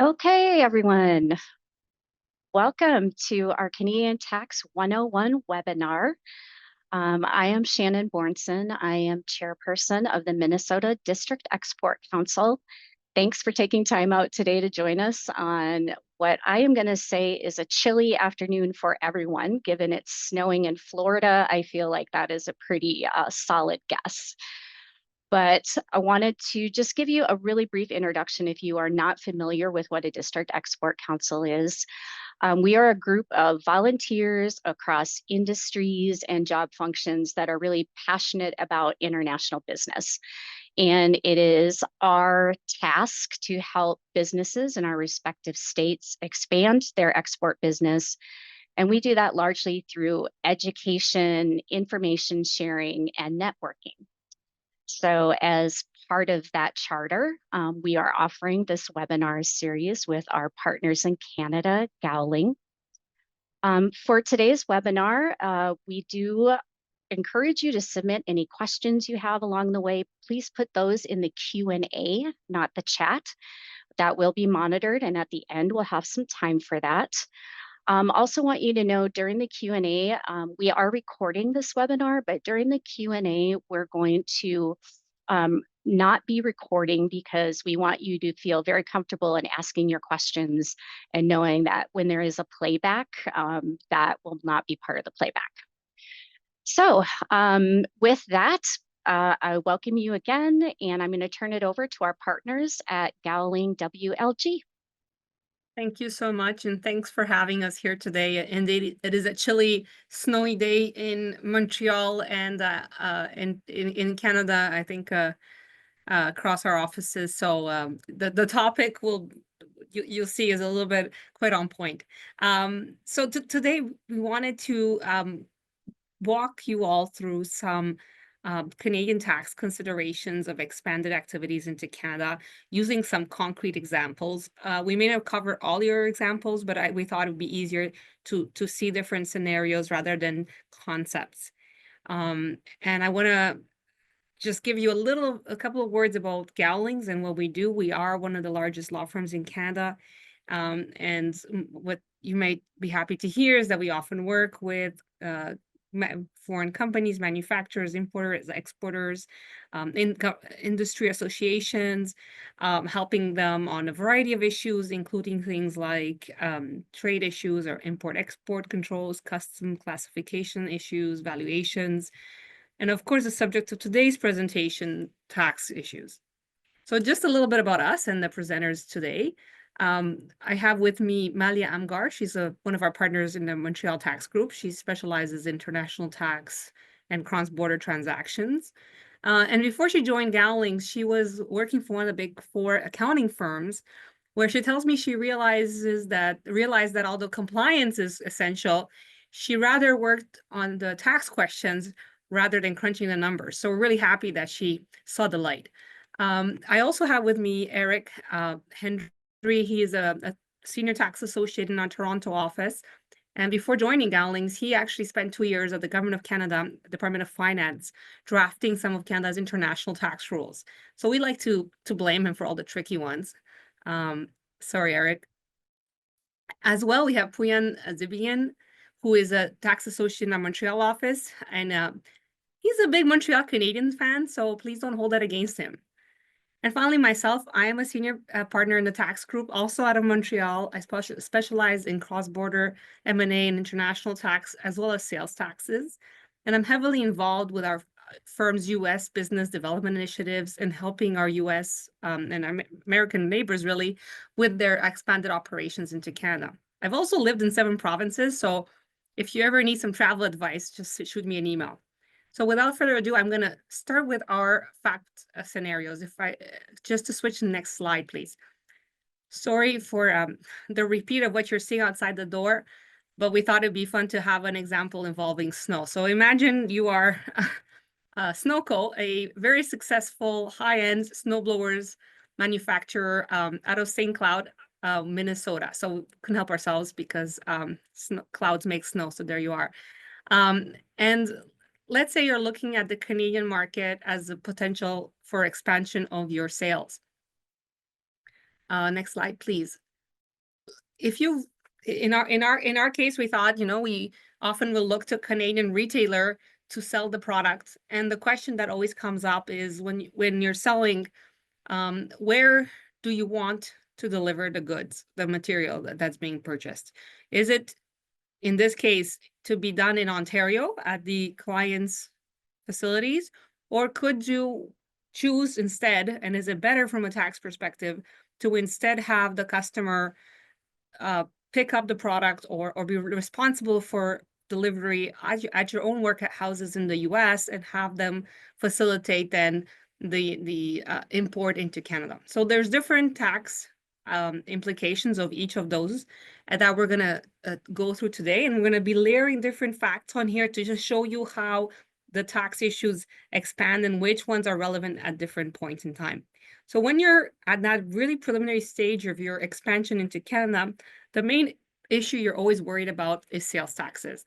Okay, everyone, welcome to our Canadian Tax 101 webinar. I am Shannon Bornson. I am chairperson of the Minnesota District Export Council. Thanks for taking time out today to join us on what I am going to say is a chilly afternoon for everyone. Given it's snowing in Florida, I feel like that is a pretty solid guess. But I wanted to just give you a really brief introduction if you are not familiar with what a District Export Council is. We are a group of volunteers across industries and job functions that are really passionate about international business. And it is our task to help businesses in our respective states expand their export business. And we do that largely through education, information sharing, and networking. So as part of that charter, we are offering this webinar series with our partners in Canada, Gowling. For today's webinar, we do encourage you to submit any questions you have along the way. Please put those in the Q&A, not the chat. That will be monitored, and at the end, we'll have some time for that. Also want you to know during the Q&A, we are recording this webinar, but during the Q&A, we're going to not be recording because we want you to feel very comfortable in asking your questions and knowing that when there is a playback, that will not be part of the playback. So with that, I welcome you again, and I'm going to turn it over to our partners at Gowling WLG. Thank you so much, and thanks for having us here today. Indeed, it is a chilly, snowy day in Montreal and in Canada, I think, across our offices. So the topic you'll see is a little bit quite on point. So today we wanted to walk you all through some Canadian tax considerations of expanded activities into Canada using some concrete examples. We may not cover all your examples, but we thought it would be easier to see different scenarios rather than concepts. And I want to just give you a couple of words about Gowlings and what we do. We are one of the largest law firms in Canada. And what you might be happy to hear is that we often work with foreign companies, manufacturers, importers, exporters, industry associations, helping them on a variety of issues, including things like trade issues or import-export controls, custom classification issues, valuations, and of course, the subject of today's presentation, tax issues. So just a little bit about us and the presenters today. I have with me Malia Amgar. She's one of our partners in the Montreal Tax Group. She specializes in international tax and cross-border transactions. And before she joined Gowling, she was working for one of the big four accounting firms, where she tells me she realized that although compliance is essential, she rather worked on the tax questions rather than crunching the numbers. So we're really happy that she saw the light. I also have with me Eric Hendry. He is a senior tax associate in our Toronto office. And before joining Gowlings, he actually spent 2 years at the Government of Canada, Department of Finance, drafting some of Canada's international tax rules. So we like to blame him for all the tricky ones. Sorry, Eric. As well, we have Puyan Zibian, who is a tax associate in our Montreal office. And he's a big Montreal Canadiens fan, so please don't hold that against him. And finally, myself, I am a senior partner in the tax group, also out of Montreal. I specialize in cross-border M&A and international tax, as well as sales taxes. And I'm heavily involved with our firm's U.S. business development initiatives and helping our U.S. And our American neighbors, really, with their expanded operations into Canada. I've also lived in 7 provinces, so if you ever need some travel advice, just shoot me an email. So without further ado, I'm going to start with our fact scenarios. Just to switch to the next slide, please. Sorry for the repeat of what you're seeing outside the door, but we thought it'd be fun to have an example involving snow. So imagine you are Snowco, a very successful high-end snowblowers manufacturer out of St. Cloud, Minnesota. So we couldn't help ourselves because clouds make snow. So there you are. And let's say you're looking at the Canadian market as a potential for expansion of your sales. Next slide, please. if you in our case, we thought, we often will look to Canadian retailer to sell the product. And the question that always comes up is when you're selling, where do you want to deliver the goods, the material that's being purchased? Is it, in this case, to be done in Ontario at the client's facilities, or could you choose instead, and is it better from a tax perspective, to instead have the customer uh, pick up the product or be responsible for delivery at your own workhouses in the US and have them facilitate then the import into Canada. So there's different tax implications of each of those that we're gonna go through today, and we're gonna be layering different facts on here to just show you how the tax issues expand and which ones are relevant at different points in time. So when you're at that really preliminary stage of your expansion into Canada, the main issue you're always worried about is sales taxes.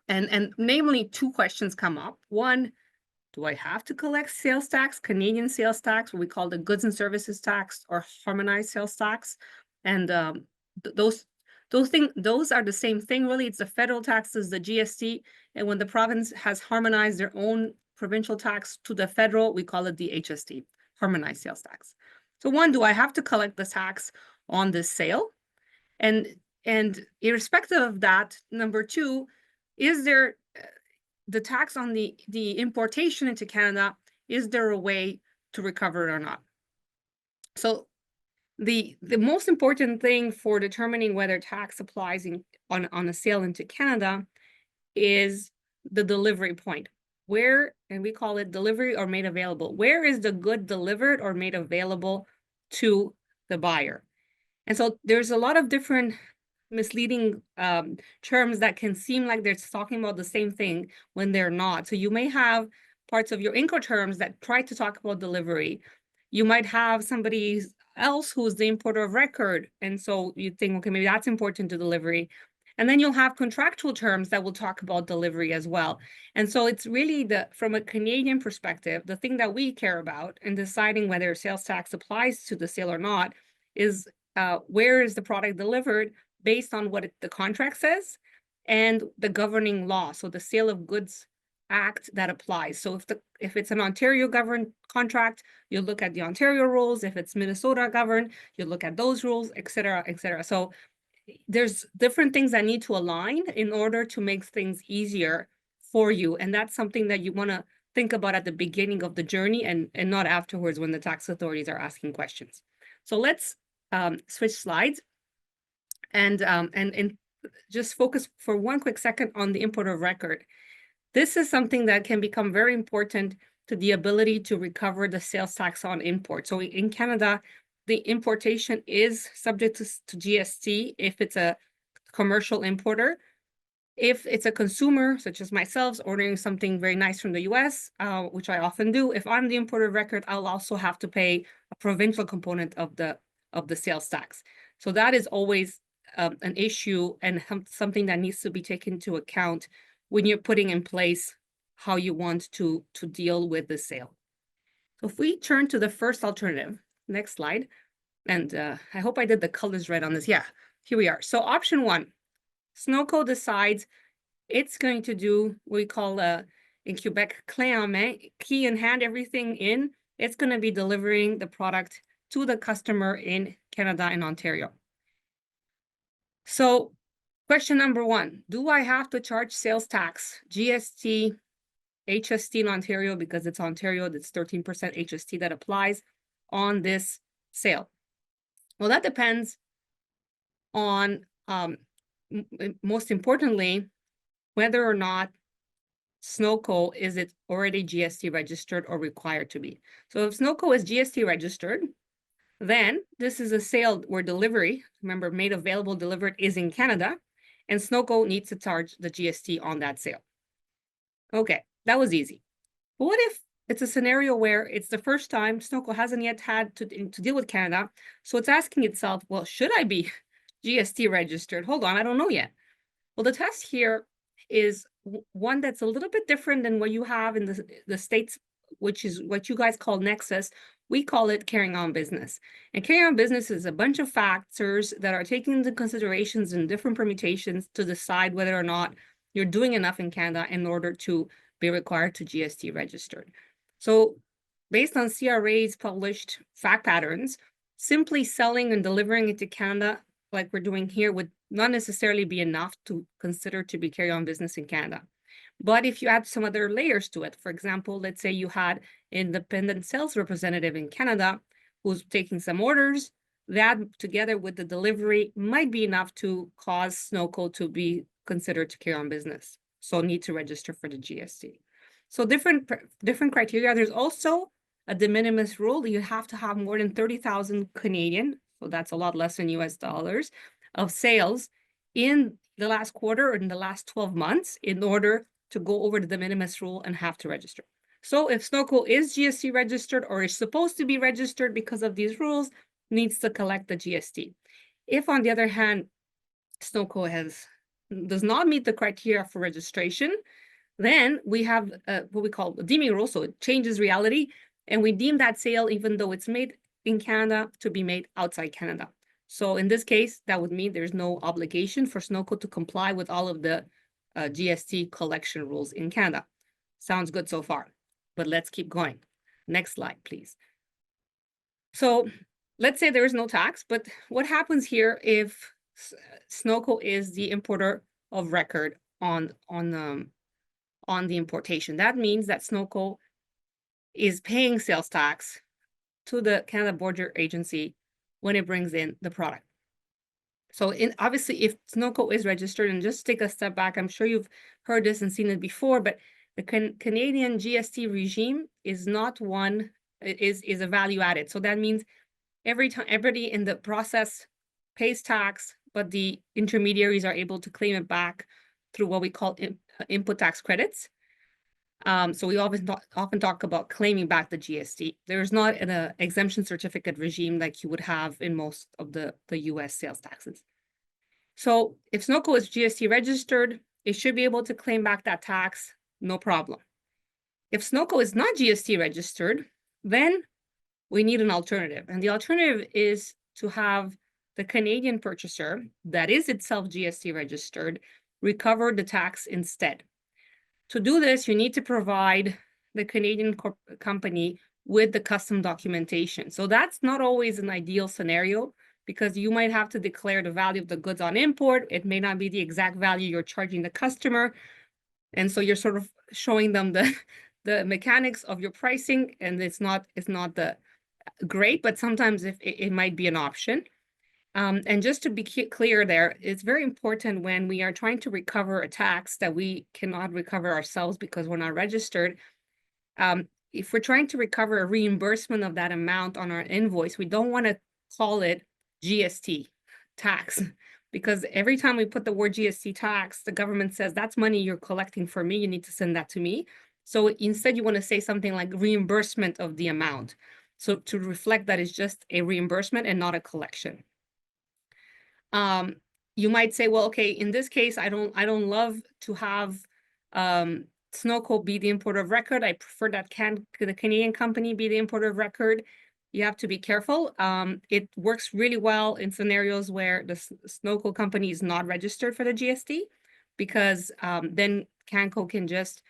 And namely, two questions come up. One, do I have to collect sales tax, Canadian sales tax, what we call the goods and services tax, or harmonized sales tax? And those are the same thing, really. It's the federal taxes, the GST, and when the province has harmonized their own provincial tax to the federal, we call it the HST, harmonized sales tax. So one, do I have to collect the tax on this sale? And irrespective of that, number two, is there the tax on the importation into Canada, is there a way to recover it or not? So the most important thing for determining whether tax applies on a sale into Canada is the delivery point. Where, and we call it delivery or made available. Where is the good delivered or made available to the buyer? And so there's a lot of different misleading terms that can seem like they're talking about the same thing when they're not. So you may have parts of your Incoterms that try to talk about delivery. You might have somebody else who's the importer of record, and so you think, okay, maybe that's important to delivery. And then you'll have contractual terms that will talk about delivery as well. And so it's really from a Canadian perspective, the thing that we care about in deciding whether sales tax applies to the sale or not is where is the product delivered based on what the contract says and the governing law. So the Sale of Goods Act that applies. So if it's an Ontario governed contract, you look at the Ontario rules. If it's Minnesota governed, you look at those rules, et cetera, et cetera. So there's different things that need to align in order to make things easier for you. And that's something that you want to think about at the beginning of the journey and not afterwards when the tax authorities are asking questions. So let's switch slides and just focus for one quick second on the importer of record. This is something that can become very important to the ability to recover the sales tax on import. So in Canada, the importation is subject to GST if it's a commercial importer. If it's a consumer, such as myself, ordering something very nice from the US, which I often do, if I'm the importer of record, I'll also have to pay a provincial component of the sales tax. So that is always an issue and something that needs to be taken into account when you're putting in place how you want to deal with the sale. So if we turn to the first alternative, next slide, and I hope I did the colors right on this. Yeah, here we are. So option one, Snowco decides it's going to do what we call in Quebec, clé en main, key in hand, everything in. It's going to be delivering the product to the customer in Canada and Ontario. So question number one, do I have to charge sales tax, GST, HST in Ontario, because it's Ontario, that's 13% HST that applies on this sale? Well, that depends on, most importantly, whether or not Snowco is it already GST registered or required to be. So if Snowco is GST registered, then this is a sale where delivery, remember, made available, delivered, is in Canada, and Snowco needs to charge the GST on that sale. Okay, that was easy. But what if it's a scenario where it's the first time Snowco hasn't yet had to deal with Canada, so it's asking itself, well, should I be GST registered? Hold on, I don't know yet. Well, the test here is one that's a little bit different than what you have in the States which is what you guys call nexus, we call it carrying on business. And carrying on business is a bunch of factors that are taken into considerations in different permutations to decide whether or not you're doing enough in Canada in order to be required to GST registered. So based on CRA's published fact patterns, simply selling and delivering it to Canada, like we're doing here, would not necessarily be enough to consider to be carry on business in Canada. But if you add some other layers to it, for example, let's say you had independent sales representative in Canada who's taking some orders, that together with the delivery might be enough to cause Snowco to be considered to carry on business. So need to register for the GST. So different criteria. There's also a de minimis rule. You have to have more than 30,000 Canadian, so that's a lot less than US dollars, of sales in the last quarter or in the last 12 months in order to go over the de minimis rule and have to register. So if Snowco is GST registered or is supposed to be registered because of these rules, needs to collect the GST. If, on the other hand, Snowco does not meet the criteria for registration, then we have what we call a deeming rule. So it changes reality, and we deem that sale, even though it's made in Canada, to be made outside Canada. So in this case, that would mean there's no obligation for Snowco to comply with all of the GST collection rules in Canada. Sounds good so far, but let's keep going. Next slide, please. So let's say there is no tax, but what happens here if Snowco is the importer of record on the importation? That means that Snowco is paying sales tax to the Canada Border Agency when it brings in the product. So obviously, if Snowco is registered, and just take a step back, I'm sure you've heard this and seen it before, but the Canadian GST regime is not one, is a value added. So that means every time everybody in the process pays tax, but the intermediaries are able to claim it back through what we call input tax credits. So we often talk about claiming back the GST. There's not an exemption certificate regime like you would have in most of the US sales taxes. So if Snowco is GST registered, it should be able to claim back that tax, no problem. If Snowco is not GST registered, then we need an alternative. And the alternative is to have the Canadian purchaser that is itself GST registered recover the tax instead. To do this, you need to provide the Canadian company with the custom documentation. So that's not always an ideal scenario because you might have to declare the value of the goods on import. It may not be the exact value you're charging the customer. And so you're sort of showing them the mechanics of your pricing, and it's not the great, but sometimes it might be an option. And just to be clear there, it's very important when we are trying to recover a tax that we cannot recover ourselves because we're not registered. If we're trying to recover a reimbursement of that amount on our invoice, we don't want to call it GST tax because every time we put the word GST tax, the government says that's money you're collecting for me. You need to send that to me. So instead, you want to say something like reimbursement of the amount. So to reflect that it's just a reimbursement and not a collection. You might say, well, okay, in this case, I don't love to have Snowco be the importer of record. I prefer that the Canadian company be the importer of record. You have to be careful. It works really well in scenarios where the Snowco company is not registered for the GST, because then Canco can just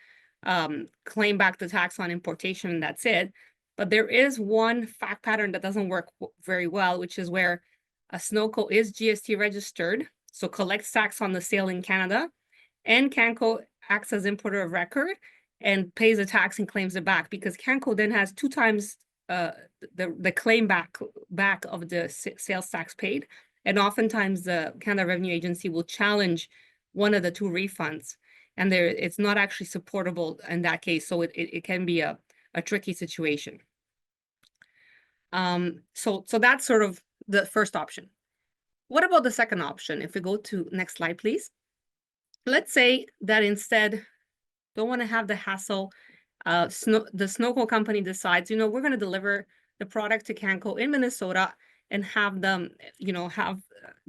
claim back the tax on importation and that's it. But there is one fact pattern that doesn't work very well, which is where a Snowco is GST registered, so collects tax on the sale in Canada, and Canco acts as importer of record and pays a tax and claims it back, because Canco then has 2 times the claim back of the sales tax paid, and oftentimes the Canada Revenue Agency will challenge one of the 2 refunds, and it's not actually supportable in that case, so it can be a tricky situation. So that's sort of the first option. What about the second option? If we go to next slide, please. Let's say that instead, don't want to have the hassle. The Snowco company decides, we're going to deliver the product to Canco in Minnesota and have them, have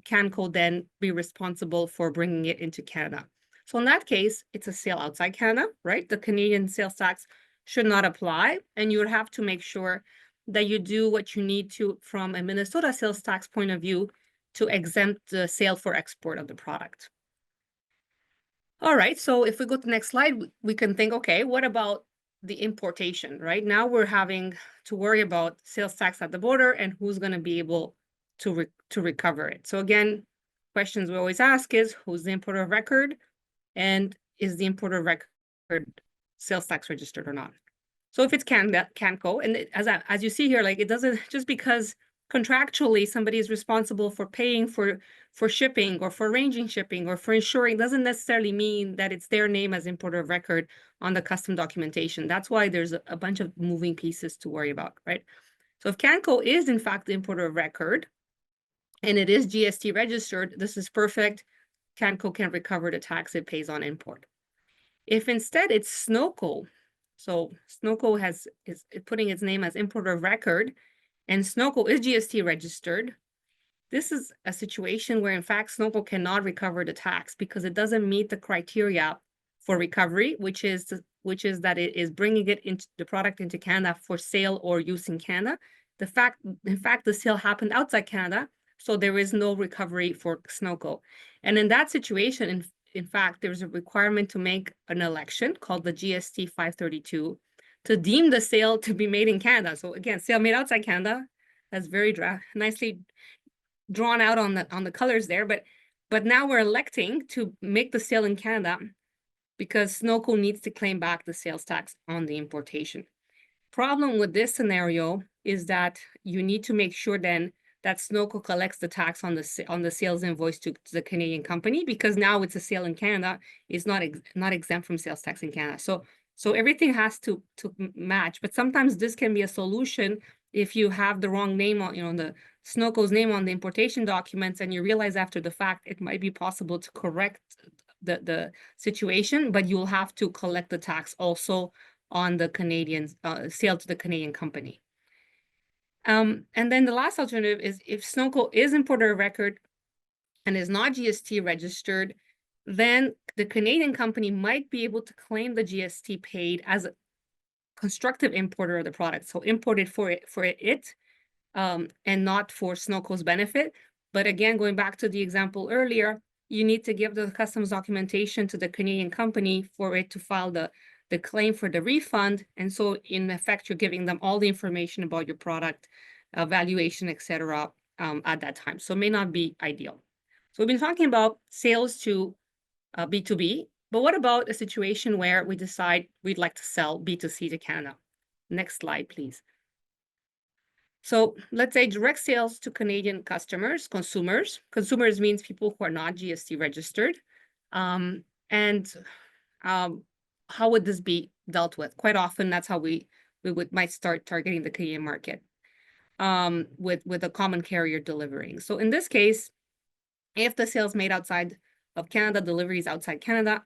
Canco then be responsible for bringing it into Canada. So in that case, it's a sale outside Canada, right? The Canadian sales tax should not apply, and you would have to make sure that you do what you need to from a Minnesota sales tax point of view to exempt the sale for export of the product. All right, so if we go to the next slide, we can think, okay, what about the importation, right? Now we're having to worry about sales tax at the border and who's going to be able to recover it. So again, questions we always ask is, who's the importer of record, and is the importer of record sales tax registered or not? So if it's Canco, and as you see here, like, it doesn't, just because contractually somebody is responsible for paying for shipping or for arranging shipping or for insuring, doesn't necessarily mean that it's their name as importer of record on the custom documentation. That's why there's a bunch of moving pieces to worry about, right? So if Canco is in fact the importer of record and it is GST registered, this is perfect. Canco can recover the tax it pays on import. If instead it's Snowco, so Snowco is putting its name as importer of record, and Snowco is GST registered, this is a situation where in fact Snowco cannot recover the tax because it doesn't meet the criteria for recovery, which is that it is bringing it into the product into Canada for sale or use in Canada. In fact, the sale happened outside Canada, so there is no recovery for Snowco. And in that situation, in fact, there's a requirement to make an election called the GST 532 to deem the sale to be made in Canada. So again, sale made outside Canada, that's very nicely drawn out on the colors there, but now we're electing to make the sale in Canada because Snowco needs to claim back the sales tax on the importation. Problem with this scenario is that you need to make sure then that Snowco collects the tax on the sales invoice to the Canadian company, because now it's a sale in Canada, it's not exempt from sales tax in Canada. So everything has to match, but sometimes this can be a solution if you have the wrong name on, the Snowco's name on the importation documents, and you realize after the fact it might be possible to correct the situation, but you'll have to collect the tax also on the Canadian sale to the Canadian company. And then the last alternative is if Snowco is importer of record and is not GST registered, then the Canadian company might be able to claim the GST paid as a constructive importer of the product. So imported for it and not for Snowco's benefit. But again, going back to the example earlier, you need to give the customs documentation to the Canadian company for it to file the claim for the refund. And so in effect, you're giving them all the information about your product, valuation, etc. At that time. So it may not be ideal. So we've been talking about sales to B2B, but what about a situation where we decide we'd like to sell B2C to Canada? Next slide, please. So let's say direct sales to Canadian customers, consumers. Consumers means people who are not GST registered. How would this be dealt with? Quite often, that's how we might start targeting the Canadian market with a common carrier delivering. So in this case, if the sales made outside of Canada, deliveries outside Canada,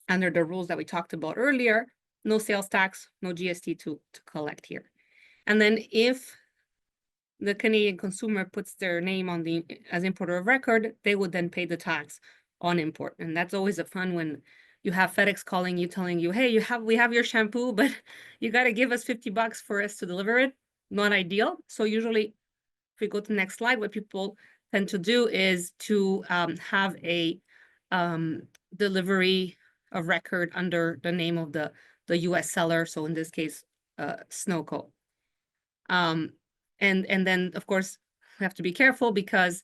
under the rules that we talked about earlier, no sales tax, no GST to collect here. And then if the Canadian consumer puts their name on as importer of record, they would then pay the tax on import. And that's always a fun when you have FedEx calling you, telling you, hey, we have your shampoo, but you got to give us $50 for us to deliver it. Not ideal. So usually, if we go to the next slide, what people tend to do is to have a delivery of record under the name of the US seller. So in this case, Snowco. And then, of course, we have to be careful because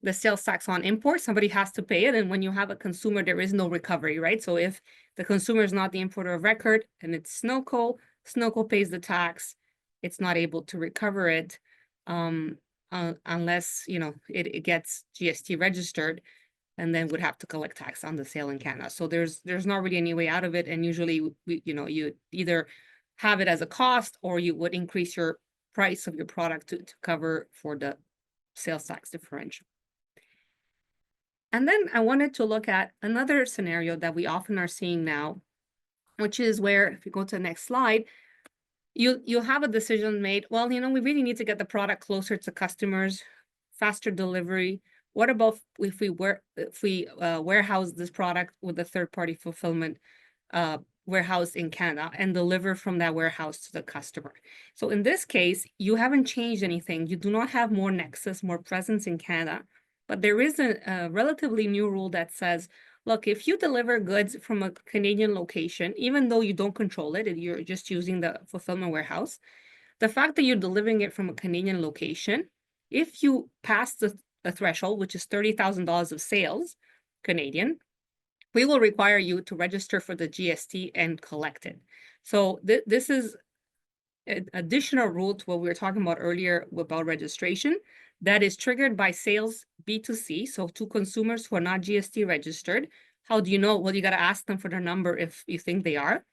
the sales tax on import, somebody has to pay it. And when you have a consumer, there is no recovery, right? So if the consumer is not the importer of record and it's Snowco, Snowco pays the tax. It's not able to recover it unless, it gets GST registered, and then would have to collect tax on the sale in Canada. So there's not really any way out of it. And usually, you either have it as a cost or you would increase your price of your product to cover for the sales tax differential. And then I wanted to look at another scenario that we often are seeing now, which is where, if you go to the next slide, you have a decision made, well, we really need to get the product closer to customers, faster delivery. What about if we warehouse this product with a third-party fulfillment warehouse in Canada and deliver from that warehouse to the customer. So in this case, you haven't changed anything. You do not have more nexus, more presence in Canada, but there is a relatively new rule that says, look, if you deliver goods from a Canadian location, even though you don't control it, you're just using the fulfillment warehouse, the fact that you're delivering it from a Canadian location, if you pass the threshold, which is $30,000 of sales, Canadian, we will require you to register for the GST and collect it. So this is an additional rule to what we were talking about earlier about registration that is triggered by sales B2C, so to consumers who are not GST registered. How do you know? Well, you got to ask them for their number if you think they are.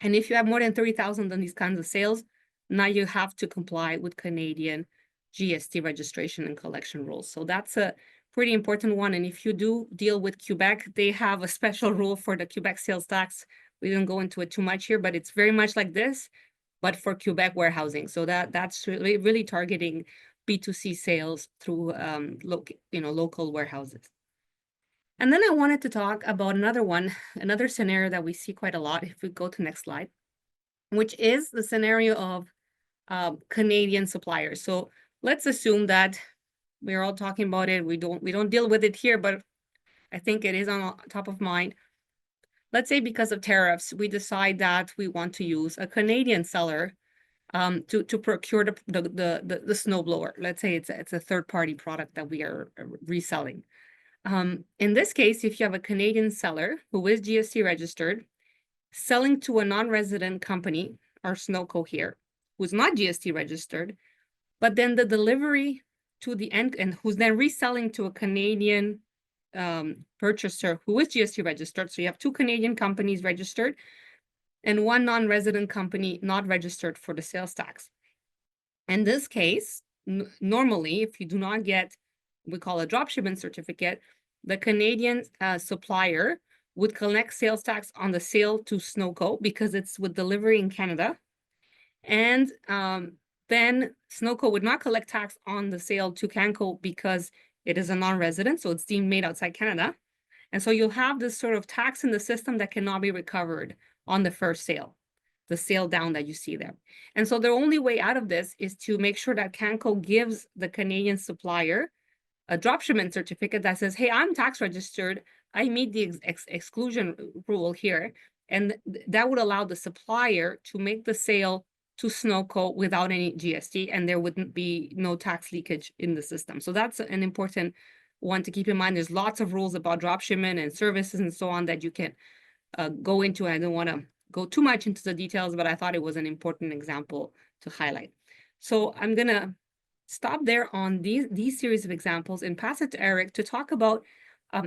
And if you have more than 30,000 on these kinds of sales, now you have to comply with Canadian GST registration and collection rules. So that's a pretty important one. And if you do deal with Quebec, they have a special rule for the Quebec sales tax. We don't go into it too much here, but it's very much like this, but for Quebec warehousing. So that's really targeting B2C sales through local warehouses. And then I wanted to talk about another scenario that we see quite a lot, if we go to next slide, which is the scenario of Canadian suppliers. So let's assume that we're all talking about it. We don't deal with it here, but I think it is on top of mind. Let's say because of tariffs, we decide that we want to use a Canadian seller to procure the snowblower. Let's say it's a third-party product that we are reselling. In this case, if you have a Canadian seller who is GST registered, selling to a non-resident company, our Snowco here, who's not GST registered, but then the delivery to the end, and who's then reselling to a Canadian purchaser who is GST registered. So you have two Canadian companies registered and one non-resident company not registered for the sales tax. In this case, normally, if you do not get, we call a dropshipment certificate, the Canadian supplier would collect sales tax on the sale to Snowco because it's with delivery in Canada. And then Snowco would not collect tax on the sale to Canco because it is a non-resident, so it's deemed made outside Canada. And so you'll have this sort of tax in the system that cannot be recovered on the first sale, the sale down that you see there. And so the only way out of this is to make sure that Canco gives the Canadian supplier a dropshipment certificate that says, hey, I'm tax registered. I meet the exclusion rule here. And that would allow the supplier to make the sale to Snowco without any GST, and there wouldn't be no tax leakage in the system. So that's an important one to keep in mind. There's lots of rules about dropshipment and services and so on that you can go into. I don't want to go too much into the details, but I thought it was an important example to highlight. So I'm going to stop there on these series of examples and pass it to Eric to talk about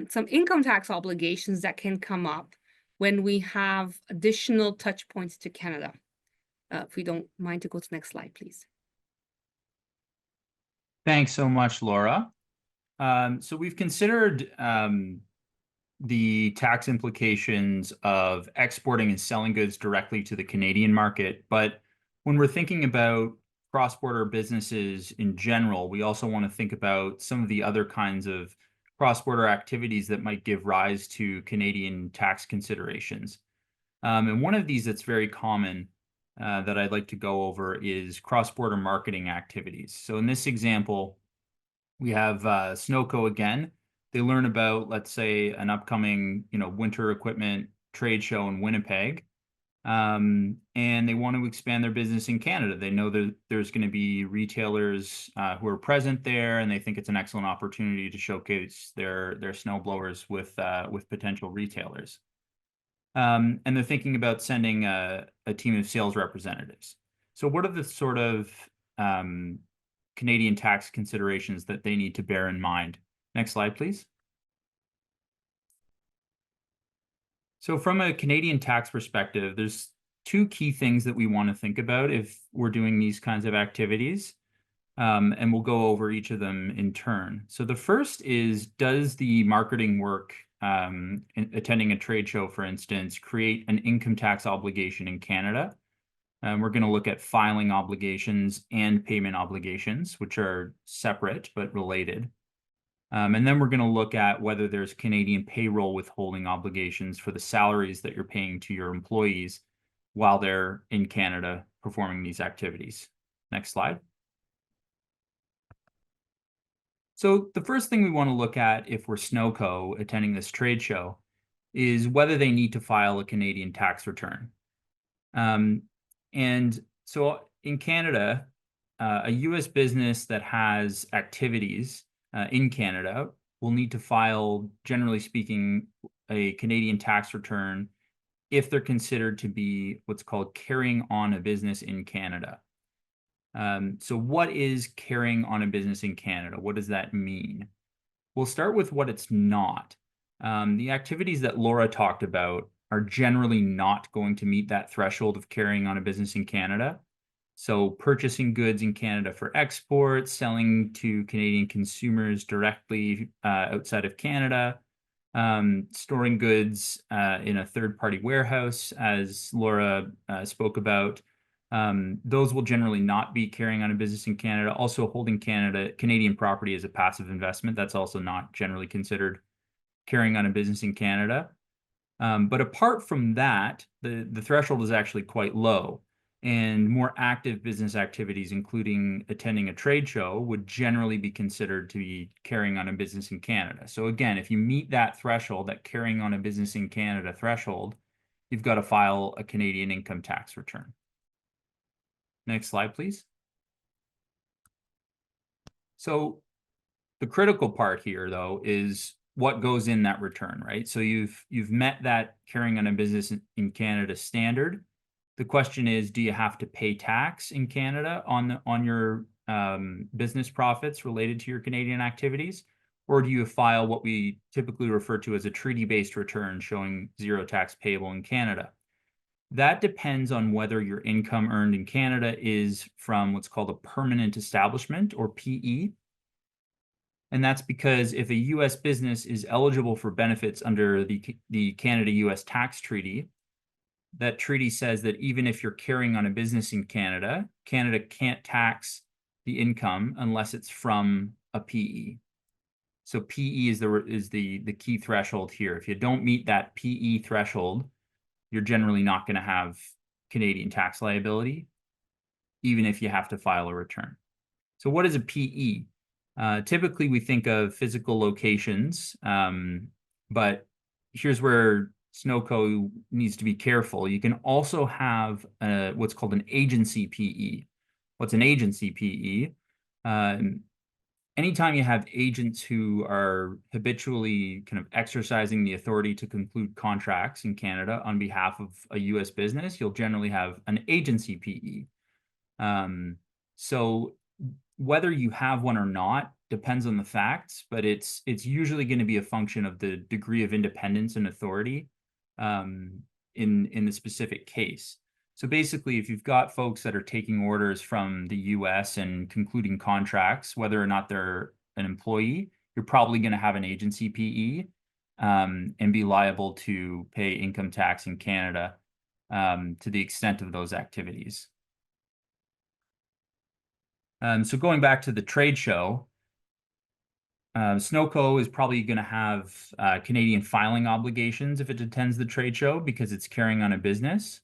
some income tax obligations that can come up when we have additional touch points to Canada. If we don't mind to go to the next slide, please. Thanks so much, Laura. So we've considered the tax implications of exporting and selling goods directly to the Canadian market. But when we're thinking about cross-border businesses in general, we also want to think about some of the other kinds of cross-border activities that might give rise to Canadian tax considerations. And one of these that's very common that I'd like to go over is cross-border marketing activities. So in this example, we have Snowco again. They learn about, let's say, an upcoming, winter equipment trade show in Winnipeg, and they want to expand their business in Canada. They know that there's going to be retailers who are present there, and they think it's an excellent opportunity to showcase their snowblowers with potential retailers. And they're thinking about sending a team of sales representatives. So what are the sort of Canadian tax considerations that they need to bear in mind? Next slide, please. So from a Canadian tax perspective, there's two key things that we want to think about if we're doing these kinds of activities. And we'll go over each of them in turn. So the first is, does the marketing work, attending a trade show, for instance, create an income tax obligation in Canada? We're going to look at filing obligations and payment obligations, which are separate but related. And then we're going to look at whether there's Canadian payroll withholding obligations for the salaries that you're paying to your employees while they're in Canada performing these activities. Next slide. So the first thing we want to look at if we're Snowco attending this trade show is whether they need to file a Canadian tax return. And so in Canada, a US business that has activities in Canada will need to file, generally speaking, a Canadian tax return if they're considered to be what's called carrying on a business in Canada. So what is carrying on a business in Canada? What does that mean? We'll start with what it's not. The activities that Laura talked about are generally not going to meet that threshold of carrying on a business in Canada. So purchasing goods in Canada for export, selling to Canadian consumers directly outside of Canada, storing goods in a third-party warehouse, as Laura spoke about. Those will generally not be carrying on a business in Canada. Also holding Canadian property as a passive investment, that's also not generally considered carrying on a business in Canada. But apart from that, the threshold is actually quite low. And more active business activities, including attending a trade show, would generally be considered to be carrying on a business in Canada. So again, if you meet that threshold, that carrying on a business in Canada threshold, you've got to file a Canadian income tax return. Next slide, please. So the critical part here, though, is what goes in that return, right? So you've met that carrying on a business in Canada standard. The question is, do you have to pay tax in Canada on your business profits related to your Canadian activities? Or do you file what we typically refer to as a treaty-based return showing zero tax payable in Canada? That depends on whether your income earned in Canada is from what's called a permanent establishment, or PE. And that's because if a US business is eligible for benefits under the Canada-US tax treaty, that treaty says that even if you're carrying on a business in Canada, Canada can't tax the income unless it's from a PE. So PE is the key threshold here. If you don't meet that PE threshold, you're generally not going to have Canadian tax liability, even if you have to file a return. So what is a PE? Typically, we think of physical locations, but here's where Snowco needs to be careful. You can also have what's called an agency PE. What's an agency PE? Anytime you have agents who are habitually kind of exercising the authority to conclude contracts in Canada on behalf of a US business, you'll generally have an agency PE. So whether you have one or not depends on the facts, but it's usually going to be a function of the degree of independence and authority in the specific case. So basically, if you've got folks that are taking orders from the US and concluding contracts, whether or not they're an employee, you're probably going to have an agency PE and be liable to pay income tax in Canada to the extent of those activities. So going back to the trade show, Snowco is probably going to have Canadian filing obligations if it attends the trade show because it's carrying on a business.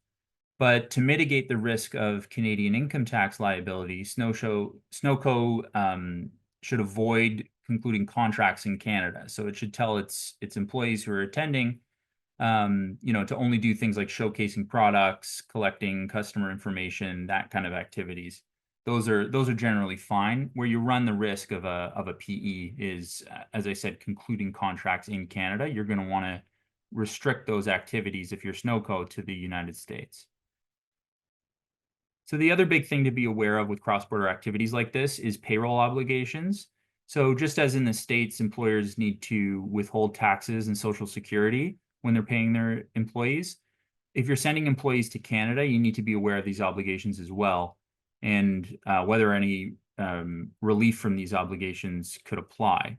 But to mitigate the risk of Canadian income tax liability, Snowco should avoid concluding contracts in Canada. So it should tell its employees who are attending, to only do things like showcasing products, collecting customer information, that kind of activities. Those are generally fine. Where you run the risk of a PE is, as I said, concluding contracts in Canada. You're going to want to restrict those activities if you're Snowco to the United States. So the other big thing to be aware of with cross-border activities like this is payroll obligations. So just as in the States, employers need to withhold taxes and Social Security when they're paying their employees. If you're sending employees to Canada, you need to be aware of these obligations as well, and whether any relief from these obligations could apply.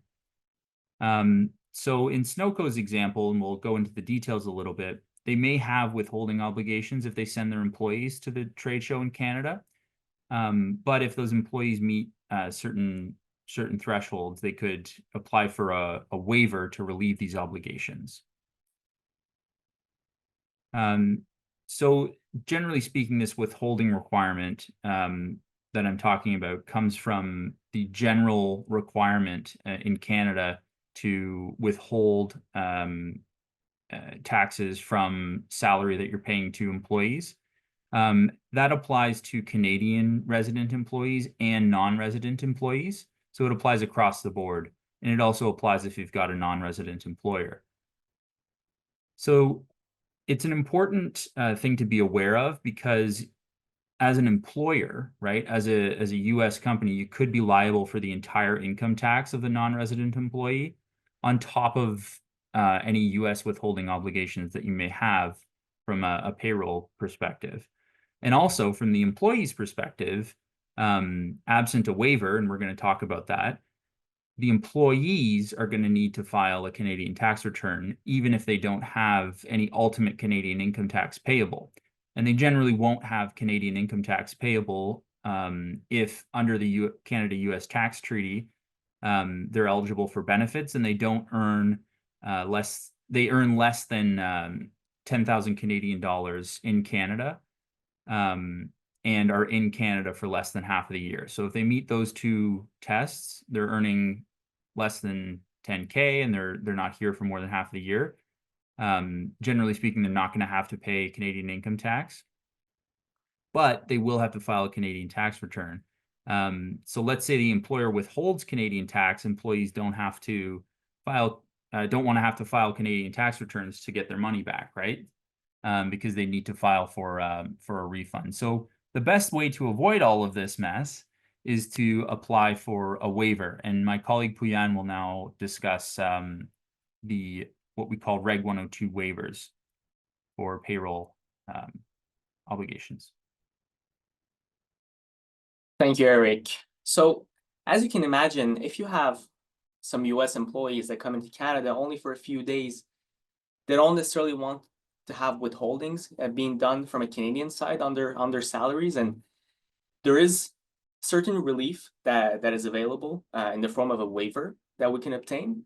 So in Snowco's example, and we'll go into the details a little bit, they may have withholding obligations if they send their employees to the trade show in Canada. But if those employees meet certain certain thresholds, they could apply for a waiver to relieve these obligations. So generally speaking, this withholding requirement that I'm talking about comes from the general requirement in Canada to withhold taxes from salary that you're paying to employees. That applies to Canadian resident employees and non-resident employees. So it applies across the board. And it also applies if you've got a non-resident employer. So it's an important thing to be aware of, because as an employer, right, as a US company, you could be liable for the entire income tax of the non-resident employee on top of any US withholding obligations that you may have from a payroll perspective. And also from the employee's perspective, absent a waiver, and we're going to talk about that, the employees are going to need to file a Canadian tax return, even if they don't have any ultimate Canadian income tax payable. And they generally won't have Canadian income tax payable if under the Canada-US tax treaty, they're eligible for benefits and they don't earn they earn less than 10,000 Canadian dollars in Canada. And are in Canada for less than half of the year. So if they meet those two tests, they're earning less than 10K and they're not here for more than half of the year. Generally speaking, they're not going to have to pay Canadian income tax, but they will have to file a Canadian tax return. So let's say the employer withholds Canadian tax, employees don't have to file, don't want to have to file Canadian tax returns to get their money back, right? Because they need to file for a refund. So the best way to avoid all of this mess is to apply for a waiver. And my colleague Puyan will now discuss what we call Reg 102 waivers for payroll obligations. Thank you, Eric. So as you can imagine, if you have some US employees that come into Canada only for a few days, they don't necessarily want to have withholdings being done from a Canadian side on their salaries, and there is certain relief that is available in the form of a waiver that we can obtain.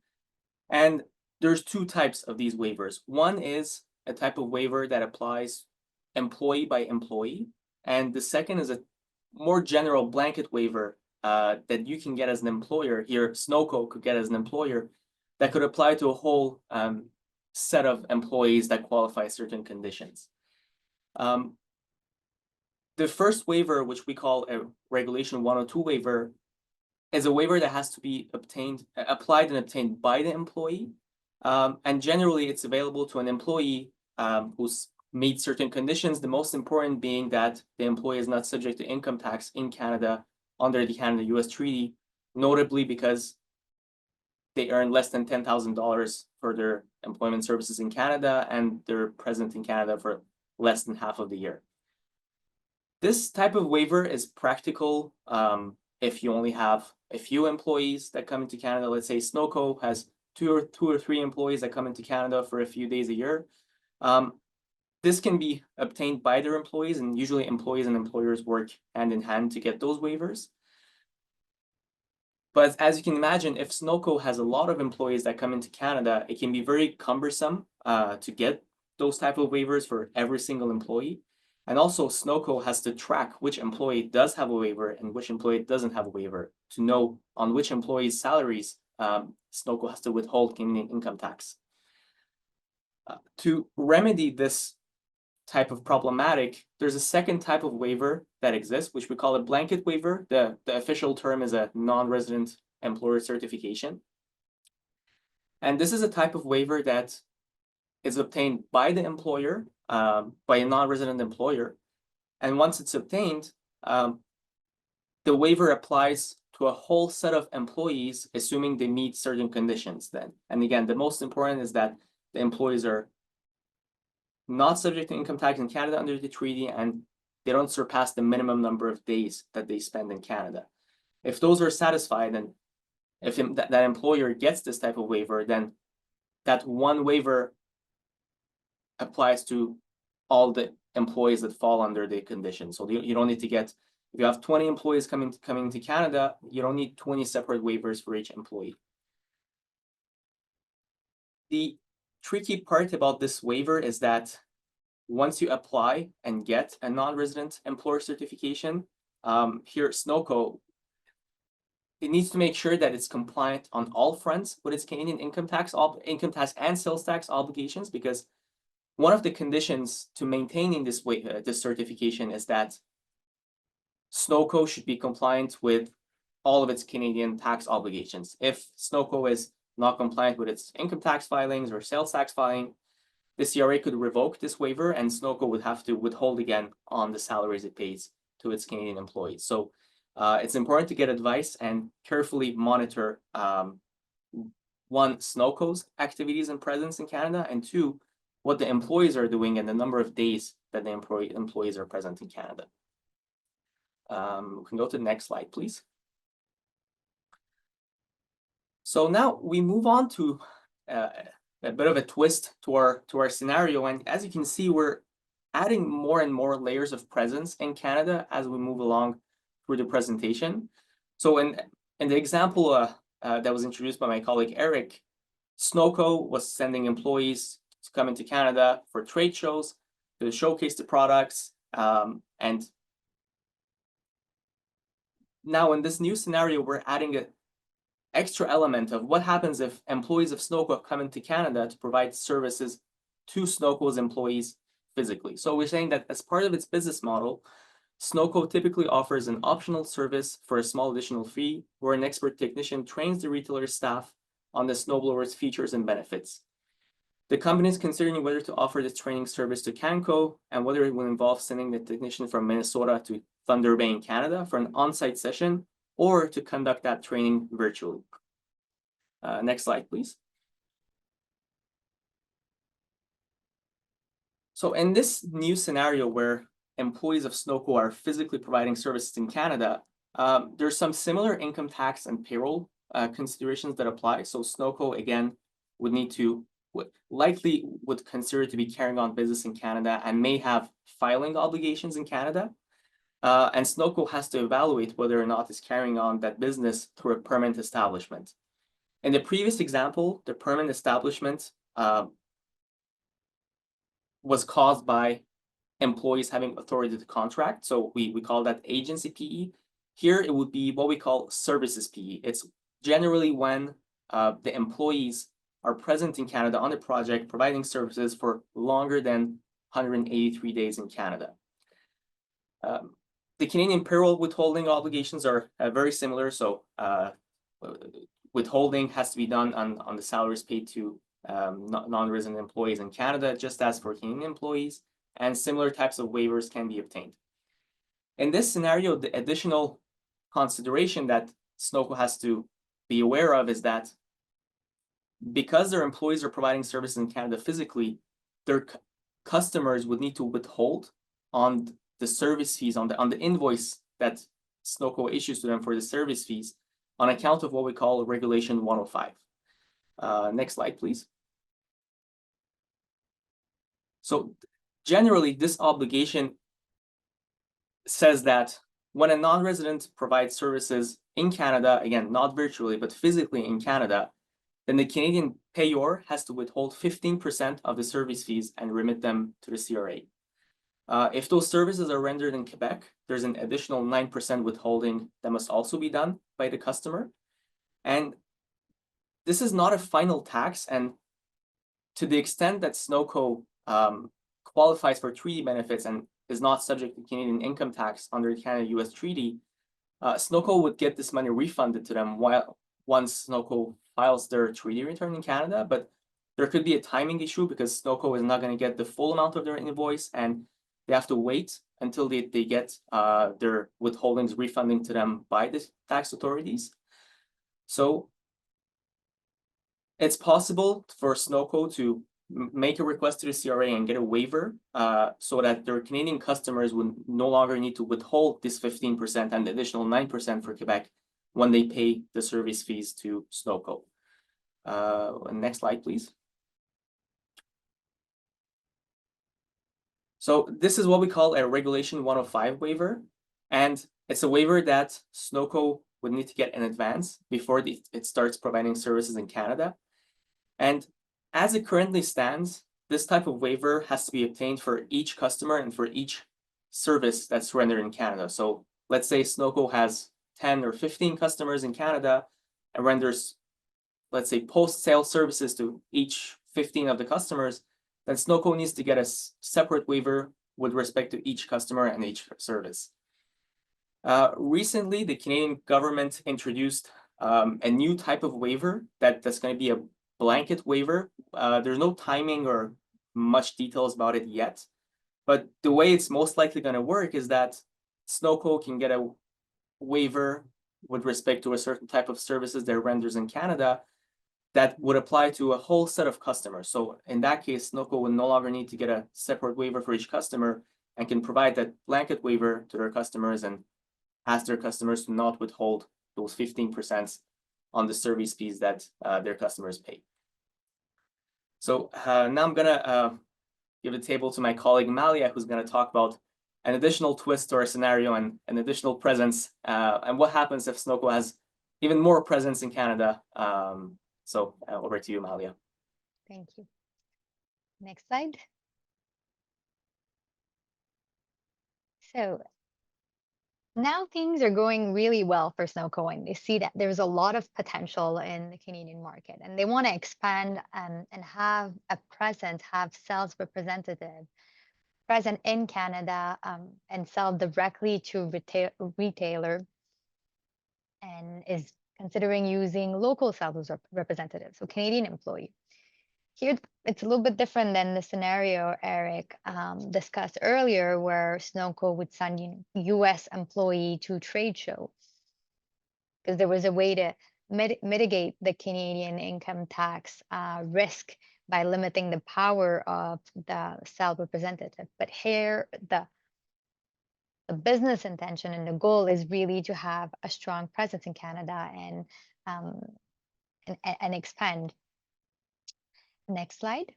And there's two types of these waivers. One is a type of waiver that applies employee by employee, and the second is a more general blanket waiver that you can get as an employer. Here, Snowco could get as an employer that could apply to a whole set of employees that qualify certain conditions. The first waiver, which we call a Regulation 102 waiver, is a waiver that has to be applied and obtained by the employee. And generally, it's available to an employee who's meets certain conditions, the most important being that the employee is not subject to income tax in Canada under the Canada-US treaty, notably because they earn less than $10,000 for their employment services in Canada, and they're present in Canada for less than half of the year. This type of waiver is practical if you only have a few employees that come into Canada. Let's say Snowco has two or three employees that come into Canada for a few days a year. This can be obtained by their employees, and usually employees and employers work hand in hand to get those waivers. But as you can imagine, if Snowco has a lot of employees that come into Canada, it can be very cumbersome to get those type of waivers for every single employee. And also Snowco has to track which employee does have a waiver and which employee doesn't have a waiver to know on which employees' salaries Snowco has to withhold Canadian income tax. To remedy this type of problematic, there's a second type of waiver that exists, which we call a blanket waiver. The official term is a non-resident employer certification. And this is a type of waiver that is obtained by the employer, by a non-resident employer. And once it's obtained, the waiver applies to a whole set of employees, assuming they meet certain conditions then. And again, the most important is that the employees are not subject to income tax in Canada under the treaty, and they don't surpass the minimum number of days that they spend in Canada. If those are satisfied, and if that employer gets this type of waiver, then that one waiver applies to all the employees that fall under the condition. So you don't need to get If you have 20 employees coming to Canada, you don't need 20 separate waivers for each employee. The tricky part about this waiver is that once you apply and get a non-resident employer certification, here at Snowco, it needs to make sure that it's compliant on all fronts with its Canadian income tax and sales tax obligations, because one of the conditions to maintaining this certification is that Snowco should be compliant with all of its Canadian tax obligations. If Snowco is not compliant with its income tax filings or sales tax filing, the CRA could revoke this waiver and Snowco would have to withhold again on the salaries it pays to its Canadian employees. So it's important to get advice and carefully monitor one, Snowco's activities and presence in Canada, and two, what the employees are doing and the number of days that the employees are present in Canada. We can go to the next slide, please. So now we move on to a bit of a twist to our scenario, and as you can see, we're adding more and more layers of presence in Canada as we move along through the presentation. So in the example that was introduced by my colleague Eric, Snowco was sending employees to come into Canada for trade shows to showcase the products, and now in this new scenario, we're adding an extra element of what happens if employees of Snowco come into Canada to provide services to Snowco's employees physically. So we're saying that as part of its business model, Snowco typically offers an optional service for a small additional fee, where an expert technician trains the retailer staff on the snowblower's features and benefits. The company is considering whether to offer this training service to Canco and whether it will involve sending the technician from Minnesota to Thunder Bay in Canada for an on-site session, or to conduct that training virtually. Next slide, please. So in this new scenario where employees of Snowco are physically providing services in Canada, there's some similar income tax and payroll considerations that apply. So Snowco, again, likely would consider to be carrying on business in Canada and may have filing obligations in Canada. And Snowco has to evaluate whether or not it's carrying on that business through a permanent establishment. In the previous example, the permanent establishment was caused by employees having authority to contract. So we call that agency PE. Here, it would be what we call services PE. It's generally when the employees are present in Canada on the project, providing services for longer than 183 days in Canada. The Canadian payroll withholding obligations are very similar. So withholding has to be done on the salaries paid to non-resident employees in Canada, just as for Canadian employees, and similar types of waivers can be obtained. In this scenario, the additional consideration that Snowco has to be aware of is that because their employees are providing services in Canada physically, their customers would need to withhold on the service fees, on the invoice that Snowco issues to them for the service fees, on account of what we call Regulation 105. Next slide, please. So generally, this obligation says that when a non-resident provides services in Canada, again, not virtually, but physically in Canada, then the Canadian payor has to withhold 15% of the service fees and remit them to the CRA. If those services are rendered in Quebec, there's an additional 9% withholding that must also be done by the customer. And this is not a final tax, and to the extent that Snowco qualifies for treaty benefits and is not subject to Canadian income tax under the Canada-US treaty, Snowco would get this money refunded to them once Snowco files their treaty return in Canada. But there could be a timing issue because Snowco is not going to get the full amount of their invoice, and they have to wait until they get their withholdings refunding to them by the tax authorities. So it's possible for Snowco to make a request to the CRA and get a waiver so that their Canadian customers would no longer need to withhold this 15% and the additional 9% for Quebec when they pay the service fees to Snowco. Next slide, please. So this is what we call a Regulation 105 waiver. And It's a waiver that Snowco would need to get in advance before it starts providing services in Canada. And as it currently stands, this type of waiver has to be obtained for each customer and for each service that's rendered in Canada. So let's say Snowco has 10 or 15 customers in Canada and renders, let's say, post-sale services to each 15 of the customers, then Snowco needs to get a separate waiver with respect to each customer and each service. Recently, the Canadian government introduced a new type of waiver that's going to be a blanket waiver. There's no timing or much details about it yet, but the way it's most likely going to work is that Snowco can get a waiver with respect to a certain type of services that renders in Canada that would apply to a whole set of customers. So in that case, Snowco would no longer need to get a separate waiver for each customer and can provide that blanket waiver to their customers and ask their customers to not withhold those 15% on the service fees that their customers pay. So now I'm gonna give the table to my colleague Malia, who's gonna talk about an additional twist to our scenario and an additional presence, and what happens if Snowco has even more presence in Canada. So over to you, Malia. Thank you. Next slide. So now things are going really well for Snowco, and they see that there's a lot of potential in the Canadian market, and they want to expand and have a presence, have sales representative present in Canada, and sell directly to retailer, and is considering using local sales representatives, so Canadian employee. Here, it's a little bit different than the scenario Eric discussed earlier, where Snowco would send U.S. employee to trade show, because there was a way to mitigate the Canadian income tax risk by limiting the power of the sales representative. But here, the business intention and the goal is really to have a strong presence in Canada and expand. Next slide.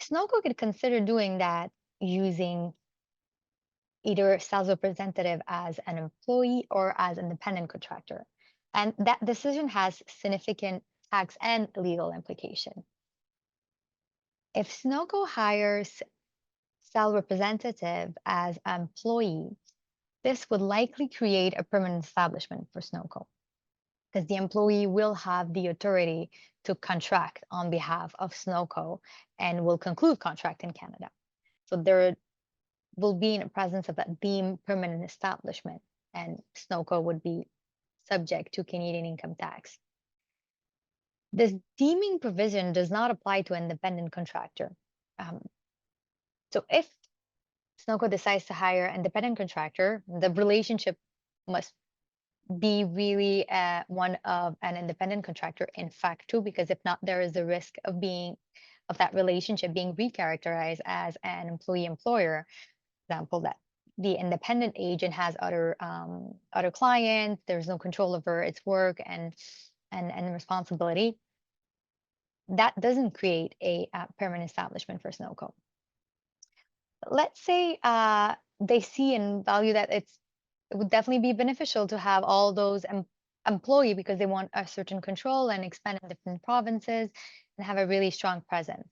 Snowco could consider doing that using either sales representative as an employee or as independent contractor. And that decision has significant tax and legal implication. If Snowco hires sales representative as an employee, this would likely create a permanent establishment for Snowco, because the employee will have the authority to contract on behalf of Snowco and will conclude contract in Canada. So there will be in the presence of a deemed permanent establishment, and Snowco would be subject to Canadian income tax. This deeming provision does not apply to independent contractor. So if Snowco decides to hire an independent contractor, the relationship must be really one of an independent contractor in fact too, because if not, there is a risk of that relationship being recharacterized as an employee-employer. Example, that the independent agent has other clients, there's no control over its work and responsibility. That doesn't create a permanent establishment for Snowco. Let's say they see and value that it would definitely be beneficial to have all those employees, because they want a certain control and expand in different provinces and have a really strong presence.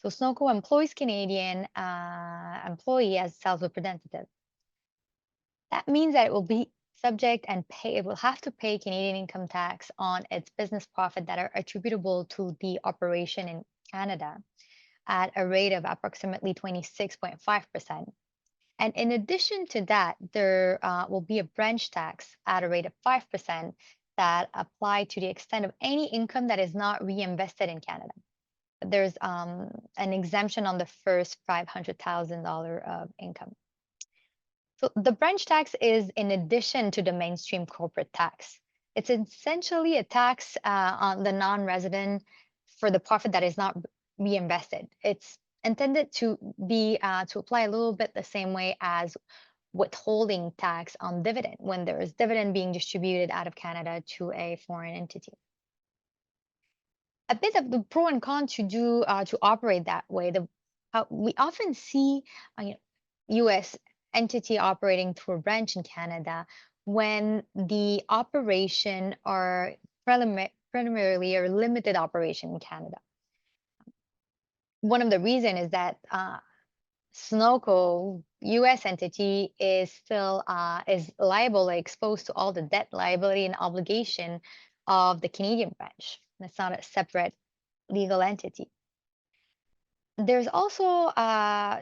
So Snowco employs Canadian employee as sales representative. That means that it will be subject and it will have to pay Canadian income tax on its business profit that are attributable to the operation in Canada at a rate of approximately 26.5%. And in addition to that, there will be a branch tax at a rate of 5% that apply to the extent of any income that is not reinvested in Canada. There's an exemption on the first $500,000 of income. So the branch tax is in addition to the mainstream corporate tax. It's essentially a tax on the non-resident for the profit that is not reinvested. It's intended to be to apply a little bit the same way as withholding tax on dividend, when there is dividend being distributed out of Canada to a foreign entity. A bit of the pro and con to do to operate that way. We often see US entity operating through a branch in Canada when the operation are primarily or limited operation in Canada. One of the reasons is that Sunoco US entity is still is liable or exposed to all the debt, liability, and obligation of the Canadian branch. That's not a separate legal entity. There's also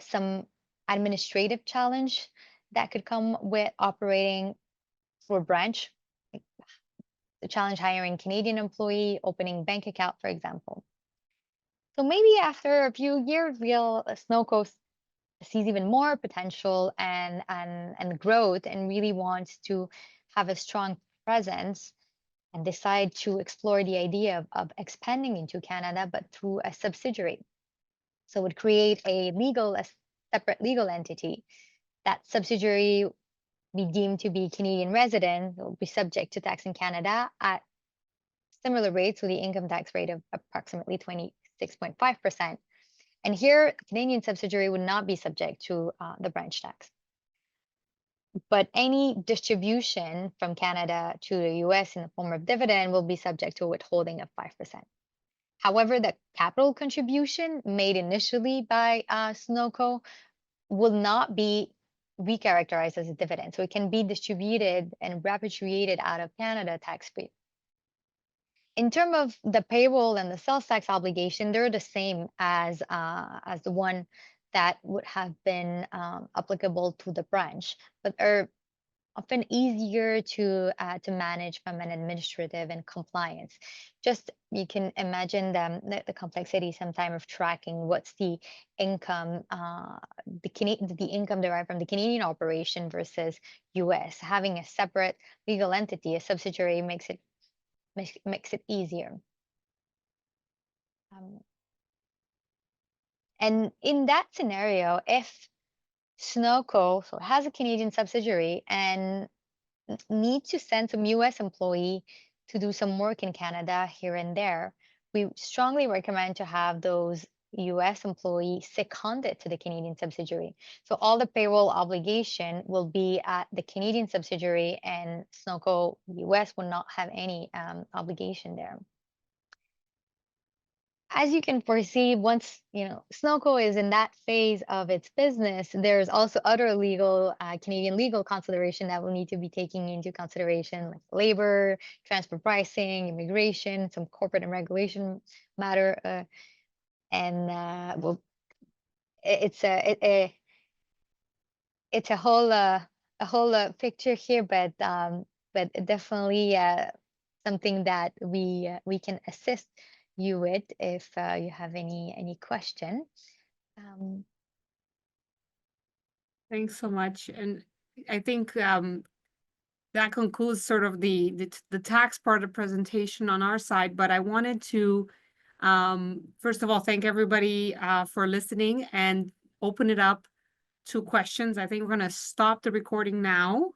some administrative challenge that could come with operating for a branch, like the challenge hiring Canadian employee, opening bank account, for example. So maybe after a few years, Sunoco sees even more potential and growth and really wants to have a strong presence and decide to explore the idea of expanding into Canada, but through a subsidiary. So it would create a separate legal entity. That subsidiary be deemed to be Canadian resident, will be subject to tax in Canada at similar rates, so the income tax rate of approximately 26.5%. And here, Canadian subsidiary would not be subject to the branch tax. But any distribution from Canada to the US in the form of dividend will be subject to a withholding of 5%. However, the capital contribution made initially by Sunoco will not be recharacterized as a dividend. So it can be distributed and repatriated out of Canada tax-free. In terms of the payroll and the sales tax obligation, they're the same as the one that would have been applicable to the branch, but are often easier to manage from an administrative and compliance. Just you can imagine the complexity sometimes of tracking what's the income, the income derived from the Canadian operation versus US. Having a separate legal entity, a subsidiary, makes it easier. And in that scenario, if Sunoco has a Canadian subsidiary and need to send some US employee to do some work in Canada here and there, we strongly recommend to have those US employees seconded to the Canadian subsidiary. So all the payroll obligation will be at the Canadian subsidiary, and Sunoco US will not have any obligation there. As you can foresee, once Sunoco is in that phase of its business, there's also other Canadian legal consideration that will need to be taken into consideration, like labor, transfer pricing, immigration, some corporate and regulation matter, and well, it's a whole picture here, but definitely something that we can assist you with if you have any question. Thanks so much. And I think that concludes sort of the tax part of the presentation on our side, but I wanted to first of all thank everybody for listening and open it up to questions. I think we're going to stop the recording now.